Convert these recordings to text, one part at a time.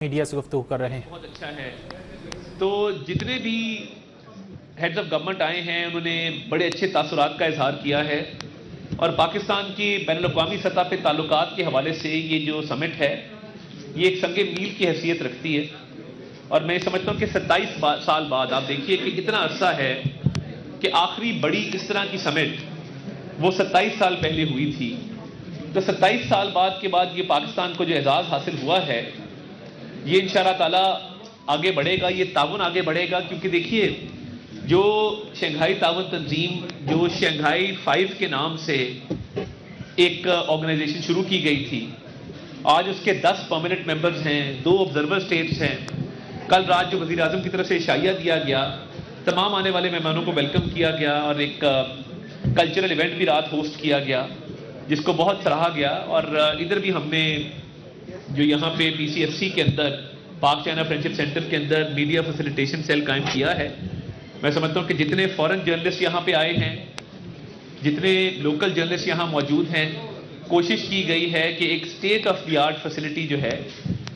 Media से गुफ्तगू कर रहे हैं। बहुत अच्छा है। तो जितने भी हेड्स ऑफ गवर्नमेंट आए हैं उन्होंने बड़े अच्छे तासुरात का इजहार किया है और पाकिस्तान की बैनुल-अक़वामी सतह पे ताल्लुकात के हवाले से ये जो समिट है ये एक संगे मील की हैसियत रखती है। और मैं समझता हूँ कि 27 साल बाद आप देखिए कि इतना अरसा है कि आखिरी बड़ी इस तरह की समिट वो 27 साल पहले हुई थी। तो 27 साल बाद के बाद ये पाकिस्तान को जो एजाज़ हासिल हुआ है ये इंशाअल्लाह ताला आगे बढ़ेगा, ये ताउन आगे बढ़ेगा। क्योंकि देखिए जो शंघाई ताउन तंजीम जो शंघाई 5 के नाम से एक ऑर्गेनाइजेशन शुरू की गई थी, आज उसके 10 परमानेंट मेंबर्स हैं, 2 ऑब्जर्वर स्टेट्स हैं। कल रात जो वज़ीर आज़म की तरफ से इशाइया दिया गया, तमाम आने वाले मेहमानों को वेलकम किया गया और एक कल्चरल इवेंट भी रात होस्ट किया गया जिसको बहुत सराहा गया। और इधर भी हमने जो यहाँ पे PCFC के अंदर पाक चाइना फ्रेंडशिप सेंटर के अंदर मीडिया फैसिलिटेशन सेल कायम किया है। मैं समझता हूँ कि जितने फॉरेन जर्नलिस्ट यहाँ पे आए हैं, जितने लोकल जर्नलिस्ट यहाँ मौजूद हैं, कोशिश की गई है कि एक state of the art facility जो है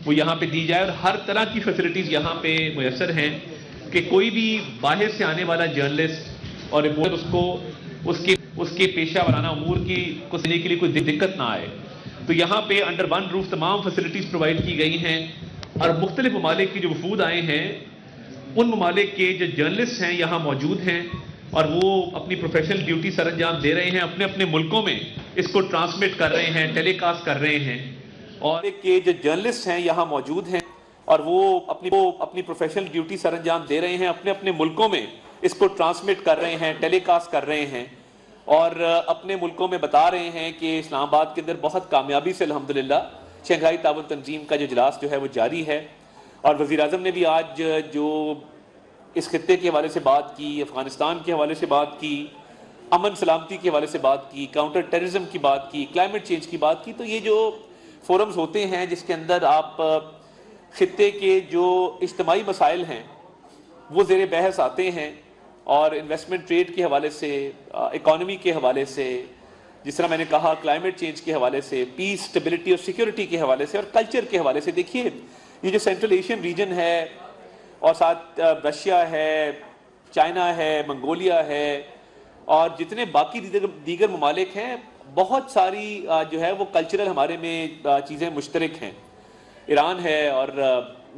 वो यहाँ पे दी जाए और हर तरह की फैसिलिटीज़ यहाँ पे मुयसर हैं कि कोई भी बाहर से आने वाला जर्नलिस्ट और रिपोर्टर उसको उसके पेशा वाराना उमूर की को देने के लिए कोई दिक्कत ना आए। तो यहाँ पे अंडर वन रूफ तमाम फैसिलिटीज़ प्रोवाइड की गई हैं और मुख्तलिफ ममालिक की जो वफूद आए हैं उन ममालिक के जो जर्नलिस्ट हैं यहाँ मौजूद हैं और वो अपनी प्रोफेशनल ड्यूटी सर अंजाम दे रहे हैं, अपने अपने मुल्कों में इसको ट्रांसमिट कर रहे हैं, टेलीकास्ट कर रहे हैं। और के जो जर्नलिस्ट हैं यहाँ मौजूद हैं और वो अपनी प्रोफेशनल ड्यूटी सर अंजाम दे रहे हैं, अपने अपने मुल्कों में इसको ट्रांसमिट कर रहे हैं, टेलीकास्ट कर रहे हैं और अपने मुल्कों में बता रहे हैं कि इस्लामाबाद के अंदर बहुत कामयाबी से अल्हम्दुलिल्लाह शंघाई ताउन तंजीम का जो इजलास जो है वो जारी है। और वज़ीर आज़म ने भी आज जो इस खित्ते के हवाले से बात की, अफ़गानिस्तान के हवाले से बात की, अमन सलामती के हवाले से बात की, काउंटर टेररिज्म की बात की, क्लाइमेट चेंज की बात की। तो ये जो फोरम्स होते हैं जिसके अंदर आप खित्ते के जो इज्तिमाई मसाइल हैं वो ज़ेर बहस आते हैं और इन्वेस्टमेंट ट्रेड के हवाले से, इकॉनमी के हवाले से, जिस तरह मैंने कहा क्लाइमेट चेंज के हवाले से, पीस स्टेबिलिटी और सिक्योरिटी के हवाले से और कल्चर के हवाले से। देखिए ये जो सेंट्रल एशियन रीजन है और साथ रशिया है, चाइना है, मंगोलिया है और जितने बाकी दीगर ममालिक हैं, बहुत सारी जो है वो कल्चरल हमारे में चीज़ें मुश्तरक हैं। ईरान है और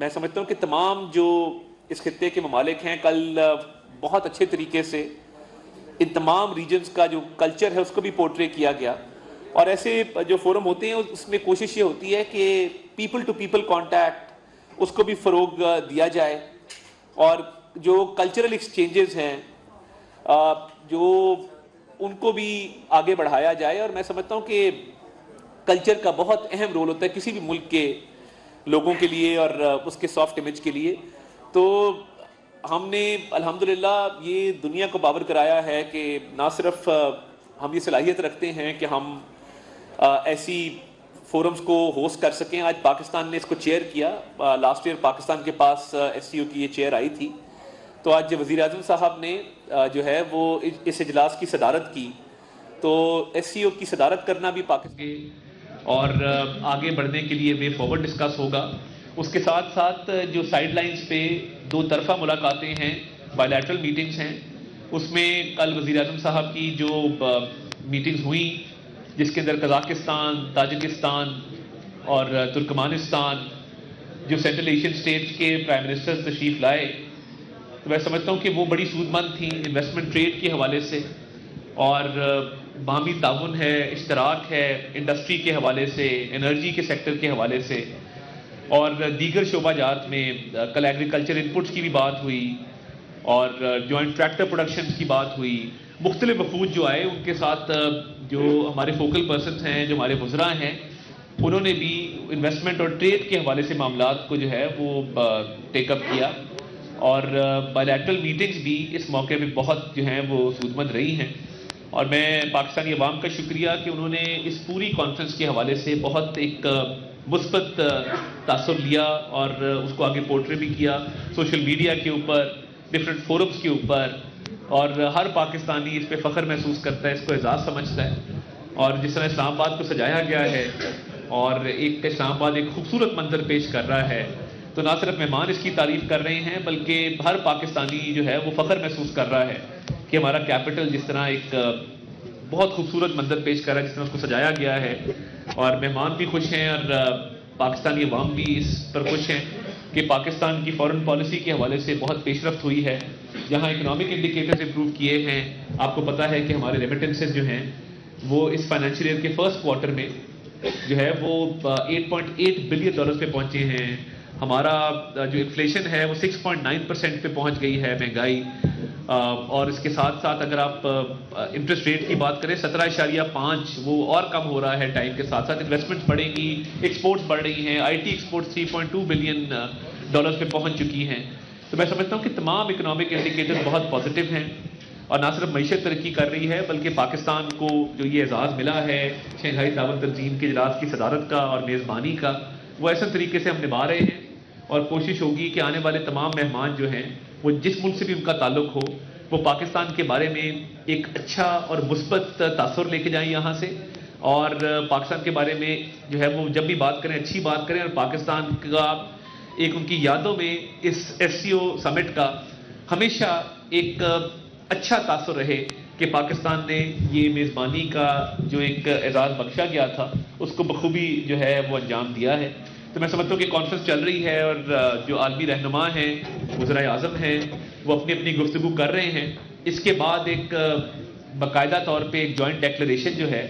मैं समझता हूँ कि तमाम जो इस खित्ते के ममालिक हैं कल बहुत अच्छे तरीके से इन तमाम रीजन्स का जो कल्चर है उसको भी पोर्ट्रे किया गया। और ऐसे जो फोरम होते हैं उसमें कोशिश ये होती है कि पीपल टू पीपल कांटेक्ट उसको भी फ़रोग दिया जाए और जो कल्चरल एक्सचेंजेस हैं जो उनको भी आगे बढ़ाया जाए। और मैं समझता हूँ कि कल्चर का बहुत अहम रोल होता है किसी भी मुल्क के लोगों के लिए और उसके सॉफ्ट इमेज के लिए। तो हमने अल्हम्दुलिल्लाह ये दुनिया को बावर कराया है कि ना सिर्फ हम ये सलाहियत रखते हैं कि हम ऐसी फोरम्स को होस्ट कर सकें। आज पाकिस्तान ने इसको चेयर किया, लास्ट ईयर पाकिस्तान के पास SCO की ये चेयर आई थी। तो आज वज़ीर आज़म साहब ने जो है वो इस इजलास की सदारत की। तो SCO की सदारत करना भी पाकिस्तान और आगे बढ़ने के लिए वे फॉरवर्ड डिस्कस होगा। उसके साथ साथ जो साइड लाइन्स पे 2 तरफ़ा मुलाकातें हैं, बायलैटरल मीटिंग्स हैं, उसमें कल वज़ीर आज़म साहब की जो मीटिंग्स हुई जिसके अंदर कज़ाकिस्तान, ताजिकिस्तान और तुर्कमानिस्तान जो सेंट्रल एशियन स्टेट्स के प्राइम मिनिस्टर्स तशरीफ़ लाए, तो मैं समझता हूँ कि वो बड़ी सूदमंद थी इन्वेस्टमेंट ट्रेड के हवाले से और बाहमी ताउन है, इश्तराक है इंडस्ट्री के हवाले से, एनर्जी के सेक्टर के हवाले से और दीगर शोबाजात में। कल एग्रीकल्चर इनपुट्स की भी बात हुई और जॉइंट ट्रैक्टर प्रोडक्शन की बात हुई। मुख्तलिफ वफूद जो आए उनके साथ जो हमारे फोकल पर्सनस हैं, जो हमारे वज़रा हैं, उन्होंने भी इन्वेस्टमेंट और ट्रेड के हवाले से मामलात को जो है वो टेकअप किया और बायलैटरल मीटिंग्स भी इस मौके पे बहुत जो हैं वो सूदमंद रही हैं। और मैं पाकिस्तानी अवाम का शुक्रिया कि उन्होंने इस पूरी कॉन्फ्रेंस के हवाले से बहुत एक मुस्बत तासुर लिया और उसको आगे पोर्ट्रे भी किया सोशल मीडिया के ऊपर, डिफरेंट फोरम्स के ऊपर। और हर पाकिस्तानी इस पे फ़ख्र महसूस करता है, इसको एजाज़ समझता है। और जिस तरह इस्लामाबाद को सजाया गया है और एक इस्लामाबाद एक खूबसूरत मंजर पेश कर रहा है, تو نہ صرف مہمان اس کی تعریف کر رہے ہیں بلکہ ہر پاکستانی جو ہے وہ فخر محسوس کر رہا ہے کہ ہمارا کیپٹل جس طرح ایک بہت خوبصورت منظر پیش کر رہا ہے، جس طرح اس کو سجایا گیا ہے، اور مہمان بھی خوش ہیں اور پاکستانی عوام بھی اس پر خوش ہیں کہ پاکستان کی فارن پالیسی کے حوالے سے بہت پیش رفت ہوئی ہے، جہاں اکنامک انڈیکیٹرز امپروو کیے ہیں۔ آپ کو پتہ ہے کہ ہمارے ریمیٹنسز جو ہیں وہ اس فائنینشیل ایئر کے فرسٹ کوارٹر میں جو ہے وہ $8.8 بلین پہ پہنچے ہیں۔ ہمارا جو انفلیشن ہے وہ 6.9% پہ پہنچ گئی ہے مہنگائی، اور اس کے ساتھ ساتھ اگر آپ انٹرسٹ ریٹ کی بات کریں 17.5 وہ اور کم ہو رہا ہے ٹائم کے ساتھ ساتھ، انویسٹمنٹ بڑھیں گی، ایکسپورٹس بڑھ رہی ہیں، آئی ٹی ایکسپورٹس $3.2 بلین پہ پہنچ چکی ہیں۔ تو میں سمجھتا ہوں کہ تمام اکنامک انڈیکیٹر بہت پازیٹیو ہیں، اور نہ صرف معیشت ترقی کر رہی ہے بلکہ پاکستان کو جو یہ اعزاز ملا ہے شنگھائی تعاون تنظیم کے اجلاس کی صدارت کا اور میزبانی کا، وہ ایسا طریقے سے ہم نبھا رہے ہیں، اور کوشش ہوگی کہ آنے والے تمام مہمان جو ہیں وہ جس ملک سے بھی ان کا تعلق ہو وہ پاکستان کے بارے میں ایک اچھا اور مثبت تاثر لے کے جائیں یہاں سے، اور پاکستان کے بارے میں جو ہے وہ جب بھی بات کریں اچھی بات کریں، اور پاکستان کا ایک ان کی یادوں میں اس SCO سمٹ کا ہمیشہ ایک اچھا تاثر رہے کہ پاکستان نے یہ میزبانی کا جو ایک اعزاز بخشا گیا تھا اس کو بخوبی جو ہے وہ انجام دیا ہے۔ تو میں سمجھتا ہوں کہ کانفرنس چل رہی ہے، اور جو عالمی رہنما ہیں، وزرائے اعظم ہیں، وہ اپنی اپنی گفتگو کر رہے ہیں۔ اس کے بعد ایک باقاعدہ طور پہ ایک جوائنٹ ڈیکلریشن جو ہے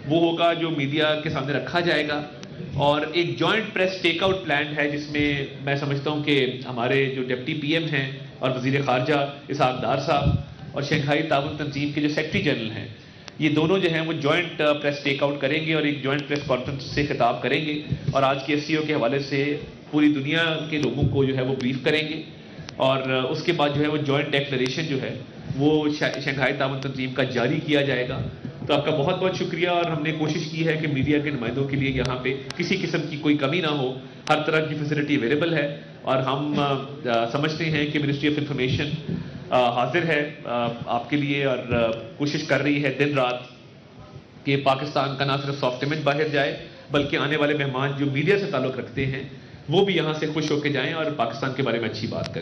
وہ ہوگا جو میڈیا کے سامنے رکھا جائے گا، اور ایک joint press take out plan ہے جس میں میں سمجھتا ہوں کہ ہمارے جو ڈپٹی PM ہیں اور وزیر خارجہ اسحاق ڈار صاحب اور شنگھائی تعاون تنظیم کے جو سیکرٹری جنرل ہیں، یہ دونوں جو ہیں وہ جوائنٹ پریس ٹیک آؤٹ کریں گے اور ایک جوائنٹ پریس کانفرنس سے خطاب کریں گے، اور آج کے SCO کے حوالے سے پوری دنیا کے لوگوں کو جو ہے وہ بریف کریں گے، اور اس کے بعد جو ہے وہ جوائنٹ ڈیکلریشن جو ہے وہ شنگھائی تعاون تنظیم کا جاری کیا جائے گا۔ تو آپ کا بہت بہت شکریہ، اور ہم نے کوشش کی ہے کہ میڈیا کے نمائندوں کے لیے یہاں پہ کسی قسم کی کوئی کمی نہ ہو، ہر طرح کی فیسلٹی اویلیبل ہے، اور ہم سمجھتے ہیں کہ منسٹری آف انفارمیشن حاضر ہے آپ کے لیے، اور کوشش کر رہی ہے دن رات کہ پاکستان کا نہ صرف سافٹ امیج باہر جائے بلکہ آنے والے مہمان جو میڈیا سے تعلق رکھتے ہیں وہ بھی یہاں سے خوش ہو کے جائیں اور پاکستان کے بارے میں اچھی بات کریں۔